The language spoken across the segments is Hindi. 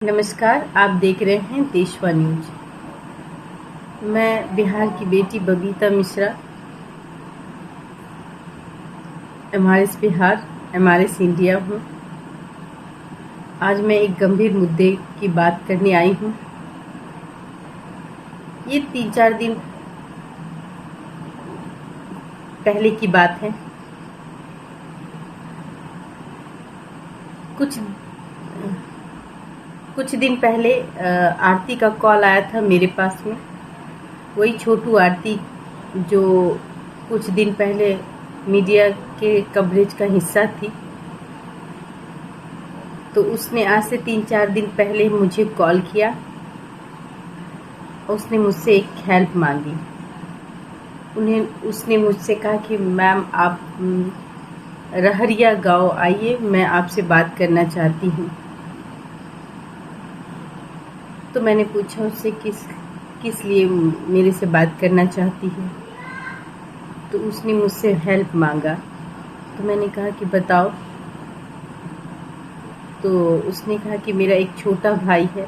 नमस्कार, आप देख रहे हैं देशवा न्यूज। मैं बिहार की बेटी Babita Mishra, MRS Bihar, MRS India हूँ। आज मैं एक गंभीर मुद्दे की बात करने आई हूँ। ये 3-4 दिन पहले की बात है। कुछ दिन पहले आरती का कॉल आया था मेरे पास में। वही छोटू आरती जो कुछ दिन पहले मीडिया के कवरेज का हिस्सा थी। तो उसने आज से 3-4 दिन पहले मुझे कॉल किया। उसने मुझसे एक हेल्प मांगी। उसने मुझसे कहा कि मैम आप रहरिया गांव आइए, मैं आपसे बात करना चाहती हूँ। तो मैंने पूछा उससे किस लिए मेरे से बात करना चाहती है। तो उसने मुझसे हेल्प मांगा। तो मैंने कहा कि बताओ। तो उसने कहा कि मेरा एक छोटा भाई है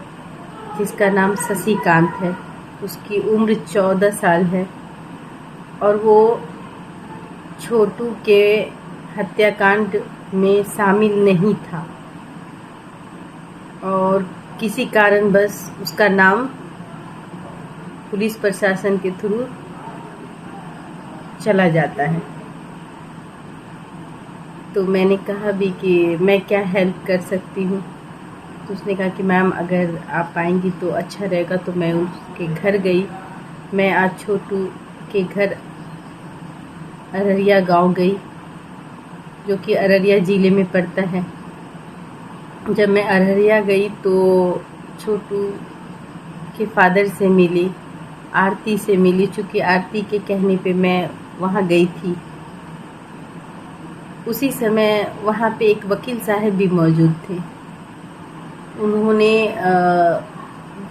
जिसका नाम शशिकांत है। उसकी उम्र 14 साल है और वो छोटू के हत्याकांड में शामिल नहीं था और किसी कारणवश उसका नाम पुलिस प्रशासन के थ्रू चला जाता है। तो मैंने कहा भी कि मैं क्या हेल्प कर सकती हूँ। तो उसने कहा कि मैम अगर आप आएंगी तो अच्छा रहेगा। तो मैं उसके घर गई। मैं आज छोटू के घर अररिया गांव गई, जो कि अररिया ज़िले में पड़ता है। जब मैं अररिया गई तो छोटू के फादर से मिली, आरती से मिली। चूँकि आरती के कहने पे मैं वहाँ गई थी। उसी समय वहाँ पे एक वकील साहब भी मौजूद थे। उन्होंने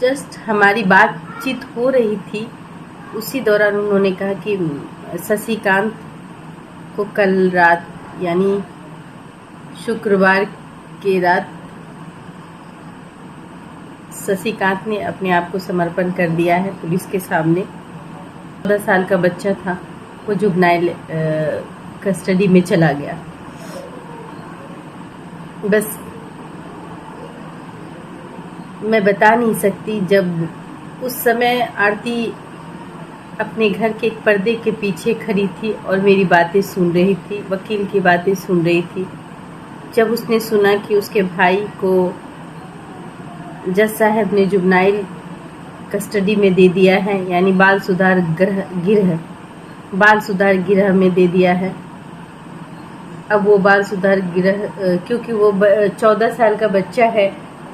जस्ट हमारी बातचीत हो रही थी, उसी दौरान उन्होंने कहा कि शशिकांत को कल रात यानी शुक्रवार की रात शशिकांत ने अपने आप को समर्पण कर दिया है पुलिस के सामने। 14 साल का बच्चा था, वो जुवेनाइल कस्टडी में चला गया। बस मैं बता नहीं सकती, जब उस समय आरती अपने घर के एक पर्दे के पीछे खड़ी थी और मेरी बातें सुन रही थी, वकील की बातें सुन रही थी। जब उसने सुना कि उसके भाई को जज साहब ने जुवेनाइल कस्टडी में दे दिया है, यानी बाल सुधार गृह में दे दिया है। अब वो बाल सुधार गृह, क्योंकि वो 14 साल का बच्चा है,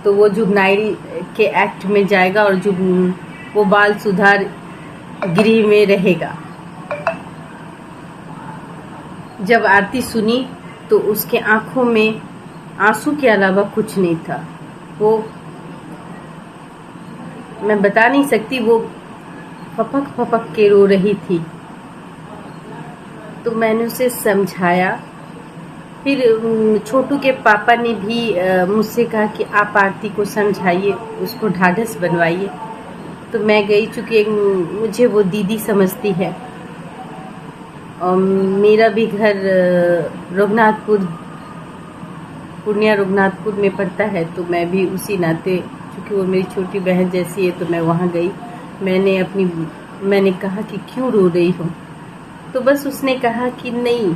तो वो जुवेनाइल के एक्ट में जाएगा और वो बाल सुधार गृह में रहेगा। जब आरती सुनी तो उसके आंखों में आंसू के अलावा कुछ नहीं था। वो मैं बता नहीं सकती, वो फपक के रो रही थी। तो मैंने उसे समझाया। फिर छोटू के पापा ने भी मुझसे कहा कि आप आरती को समझाइए, उसको ढाढ़स बनवाइए। तो मैं गई, चूँकि मुझे वो दीदी समझती है और मेरा भी घर पूर्णिया रघुनाथपुर में पड़ता है। तो मैं भी उसी नाते, क्योंकि वो मेरी छोटी बहन जैसी है, तो मैं वहाँ गई। मैंने कहा कि क्यों रो रही हो। तो बस उसने कहा कि नहीं,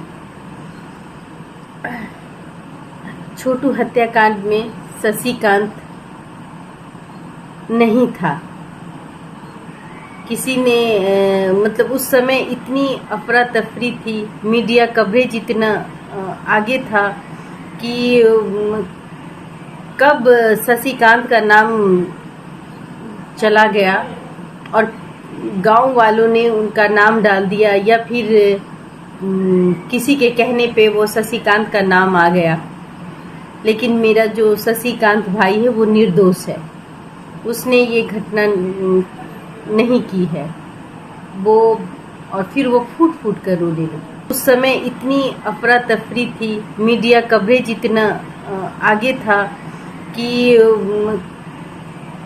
छोटू हत्याकांड में शशिकांत नहीं था। किसी ने मतलब उस समय इतनी अफरा तफरी थी, मीडिया कवरेज इतना आगे था कि कब शशिकांत का नाम चला गया और गांव वालों ने उनका नाम डाल दिया, या फिर किसी के कहने पे वो शशिकांत का नाम आ गया। लेकिन मेरा जो शशिकांत भाई है वो निर्दोष है। उसने ये घटना नहीं की है। और फिर वो फूट कर रोने लगी। उस समय इतनी अफरा तफरी थी, मीडिया कवरेज इतना आगे था कि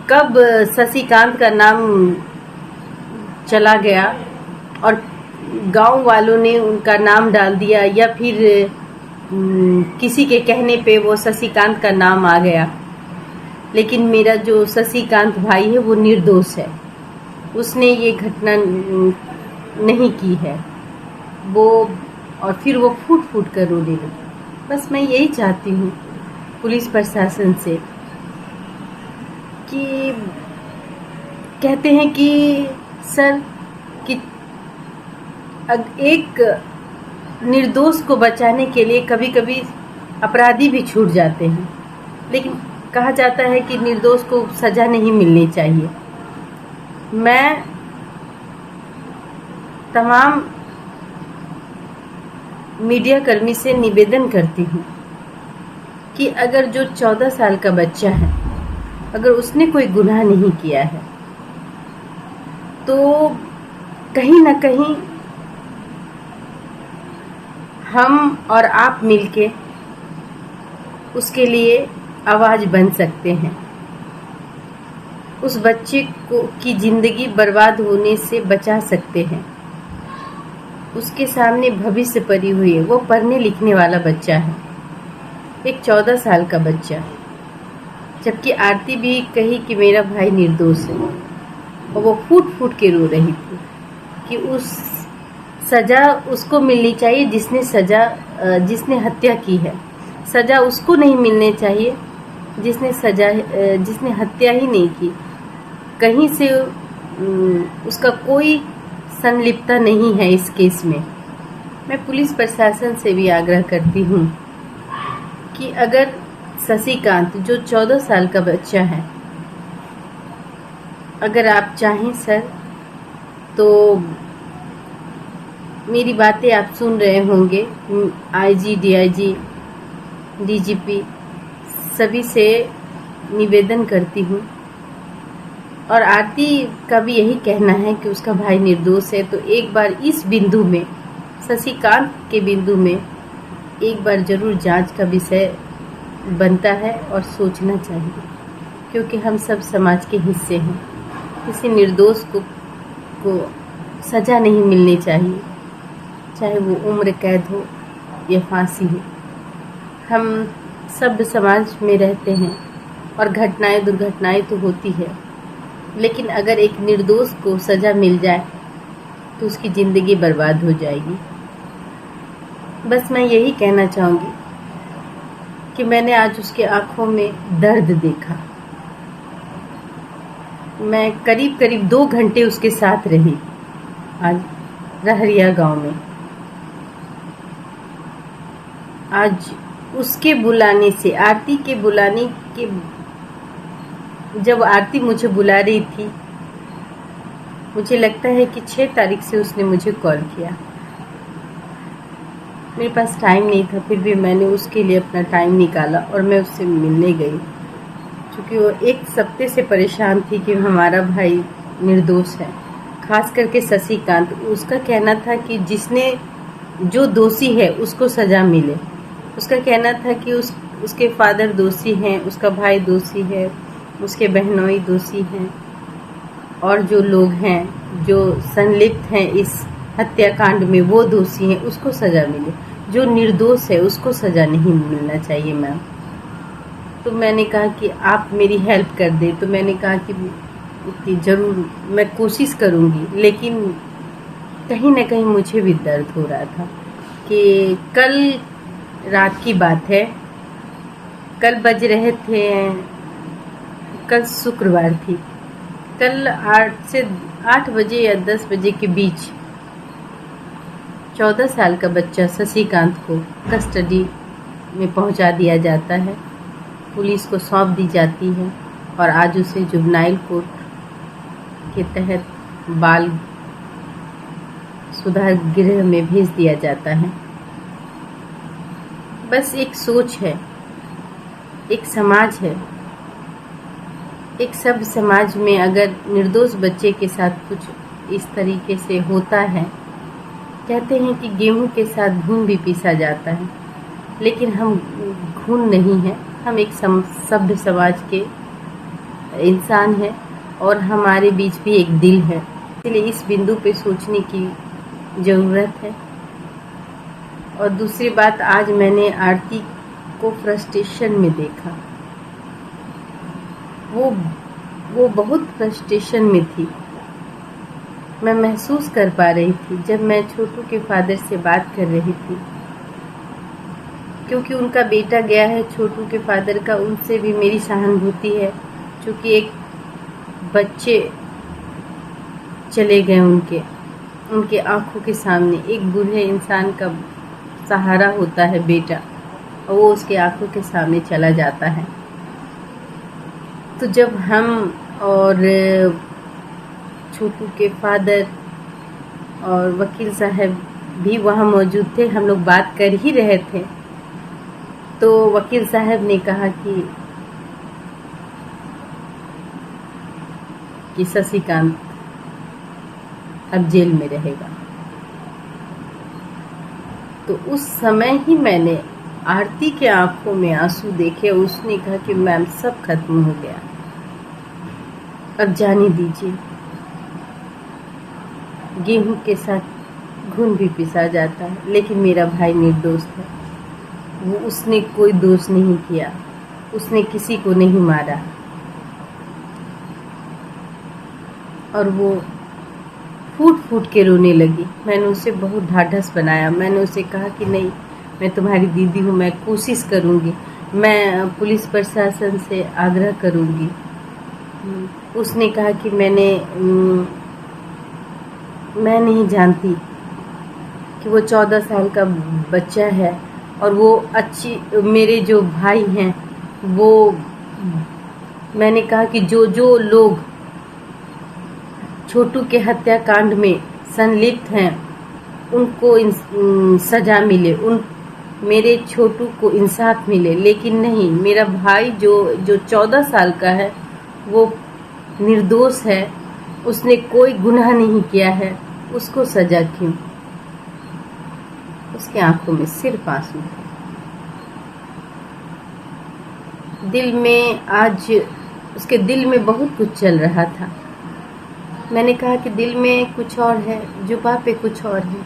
कब शशिकांत का नाम चला गया और गांव वालों ने उनका नाम डाल दिया, या फिर किसी के कहने पे वो शशिकांत का नाम आ गया। लेकिन मेरा जो शशिकांत भाई है वो निर्दोष है, उसने ये घटना नहीं की है वो, और फिर वो फूट फूट कर रोने लगी। बस मैं यही चाहती हूँ पुलिस प्रशासन से कि कहते हैं कि सर कि एक निर्दोष को बचाने के लिए कभी कभी अपराधी भी छूट जाते हैं, लेकिन कहा जाता है कि निर्दोष को सजा नहीं मिलनी चाहिए। मैं तमाम मीडिया कर्मी से निवेदन करती हूँ कि अगर जो 14 साल का बच्चा है, अगर उसने कोई गुनाह नहीं किया है, तो कहीं ना कहीं हम और आप मिलके उसके लिए आवाज बन सकते हैं, उस बच्चे को की जिंदगी बर्बाद होने से बचा सकते हैं। उसके सामने भविष्य पड़ी हुई है, वो पढ़ने लिखने वाला बच्चा है, एक 14 साल का बच्चा। जबकि आरती भी कही कि मेरा भाई निर्दोष है, और वो फूट फूट के रो रही थी कि उस सजा उसको मिलनी चाहिए जिसने हत्या की है। सजा उसको नहीं मिलनी चाहिए जिसने हत्या ही नहीं की। कहीं से उसका कोई संलिप्तता नहीं है इस केस में। मैं पुलिस प्रशासन से भी आग्रह करती हूँ कि अगर शशिकांत जो 14 साल का बच्चा है, अगर आप चाहें सर, तो मेरी बातें आप सुन रहे होंगे। आईजी, डीआईजी, डीजीपी सभी से निवेदन करती हूँ, और आरती का भी यही कहना है कि उसका भाई निर्दोष है। तो एक बार इस बिंदु में, शशिकांत के बिंदु में एक बार जरूर जांच का विषय बनता है और सोचना चाहिए, क्योंकि हम सब समाज के हिस्से हैं। किसी निर्दोष को सजा नहीं मिलनी चाहिए, चाहे वो उम्र कैद हो या फांसी हो। हम सब समाज में रहते हैं और दुर्घटनाएं तो होती है, लेकिन अगर एक निर्दोष को सजा मिल जाए तो उसकी जिंदगी बर्बाद हो जाएगी। बस मैं यही कहना चाहूँगी कि मैंने आज उसके आंखों में दर्द देखा। मैं करीब 2 घंटे उसके साथ रही आज रहरिया गांव में। आज उसके बुलाने से, आरती के बुलाने के, जब आरती मुझे बुला रही थी, मुझे लगता है कि 6 तारीख से उसने मुझे कॉल किया। मेरे पास टाइम नहीं था, फिर भी मैंने उसके लिए अपना टाइम निकाला और मैं उससे मिलने गई, क्योंकि वो एक हफ्ते से परेशान थी कि हमारा भाई निर्दोष है। खास करके शशिकांत, उसका कहना था कि जो दोषी है उसको सजा मिले। उसका कहना था कि उसके फादर दोषी हैं, उसका भाई दोषी है, उसके बहनोई दोषी हैं, और जो लोग हैं जो संलिप्त हैं इस हत्याकांड में वो दोषी हैं, उसको सजा मिले। जो निर्दोष है उसको सजा नहीं मिलना चाहिए मैम। तो मैंने कहा कि आप मेरी हेल्प कर दे, तो मैंने कहा कि जरूर मैं कोशिश करूँगी, लेकिन कहीं ना कहीं मुझे भी दर्द हो रहा था कि कल रात की बात है, कल बज रहे थे, कल शुक्रवार थी, कल 8 बजे या 10 बजे के बीच 14 साल का बच्चा शशिकांत को कस्टडी में पहुंचा दिया जाता है, पुलिस को सौंप दी जाती है, और आज उसे जुवेनाइल कोर्ट के तहत बाल सुधार गृह में भेज दिया जाता है। बस एक सोच है, एक समाज है, एक सब समाज में अगर निर्दोष बच्चे के साथ कुछ इस तरीके से होता है, कहते हैं कि गेहूं के साथ घून भी पीसा जाता है, लेकिन हम घून नहीं है, हम एक सभ्य समाज के इंसान है और हमारे बीच भी एक दिल है, इसलिए इस बिंदु पे सोचने की ज़रूरत है। और दूसरी बात, आज मैंने आरती को फ्रस्ट्रेशन में देखा। वो बहुत फ्रस्ट्रेशन में थी। मैं महसूस कर पा रही थी जब मैं छोटू के फादर से बात कर रही थी, क्योंकि उनका बेटा गया है छोटू के फादर का, उनसे भी मेरी सहानुभूति है। क्योंकि एक बच्चे चले गए उनके आंखों के सामने, एक बूढ़े इंसान का सहारा होता है बेटा, और वो उसके आंखों के सामने चला जाता है। तो जब हम और छोटू के फादर और वकील साहब भी वहाँ मौजूद थे, हम लोग बात कर ही रहे थे, तो वकील साहब ने कहा कि शशिकांत अब जेल में रहेगा। तो उस समय ही मैंने आरती के आंखों में आंसू देखे। उसने कहा कि मैम सब खत्म हो गया, अब जाने दीजिए। गेहूं के साथ घुन भी पिसा जाता है, लेकिन मेरा भाई निर्दोष है। उसने कोई दोष नहीं किया, उसने किसी को नहीं मारा, और वो फूट फूट के रोने लगी। मैंने उसे बहुत ढाढ़स बनाया। मैंने उसे कहा कि नहीं, मैं तुम्हारी दीदी हूँ, मैं कोशिश करूँगी, मैं पुलिस प्रशासन से आग्रह करूँगी। उसने कहा कि मैं नहीं जानती कि वो 14 साल का बच्चा है, और वो मेरे जो भाई हैं, वो, मैंने कहा कि जो लोग छोटू के हत्याकांड में संलिप्त हैं उनको सजा मिले, मेरे छोटू को इंसाफ मिले। लेकिन नहीं, मेरा भाई जो 14 साल का है वो निर्दोष है, उसने कोई गुनाह नहीं किया है, उसको सजा क्यों? उसके आंखों में सिर्फ आंसू थे। उसके दिल में बहुत कुछ चल रहा था। मैंने कहा कि दिल में कुछ और है, जुबां पे कुछ और है।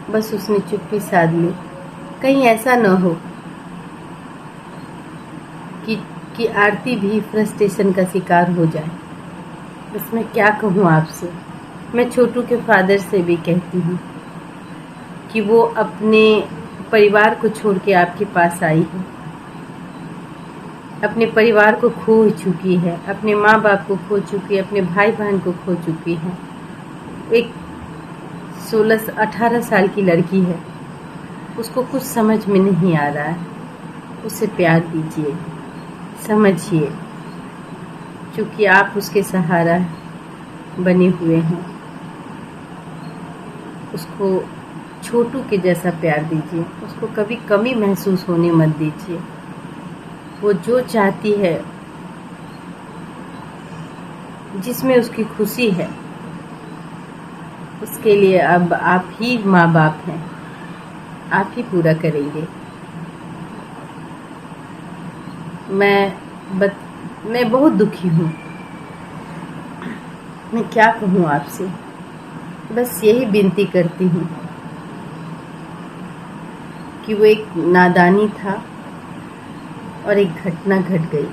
बस उसने चुप्पी साध ली। कहीं ऐसा न हो कि आरती भी फ्रस्ट्रेशन का शिकार हो जाए। बस मैं क्या कहूँ आपसे। मैं छोटू के फादर से भी कहती हूँ कि वो अपने परिवार को छोड़ के आपके पास आई है, अपने परिवार को खो चुकी है, अपने माँ बाप को खो चुकी है, अपने भाई बहन को खो चुकी है। एक 16-18 साल की लड़की है, उसको कुछ समझ में नहीं आ रहा है। उसे प्यार दीजिए, समझिए, क्योंकि आप उसके सहारा बने हुए हैं। उसको छोटू के जैसा प्यार दीजिए, उसको कभी कमी महसूस होने मत दीजिए। वो जो चाहती है, जिसमें उसकी खुशी है, उसके लिए अब आप ही माँ बाप हैं, आप ही पूरा करेंगे। मैं बहुत दुखी हूँ। मैं क्या कहूँ आपसे, बस यही विनती करती हूँ कि वो एक नादानी था और एक घटना घट गई,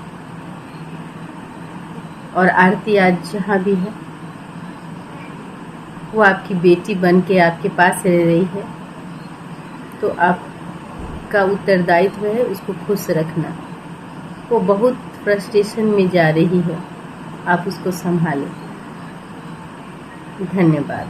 और आरती आज जहाँ भी है वो आपकी बेटी बन के आपके पास रह रही है, तो आपका उत्तरदायित्व है उसको खुश रखना। वो बहुत फ्रस्ट्रेशन में जा रही है, आप उसको संभालें। धन्यवाद।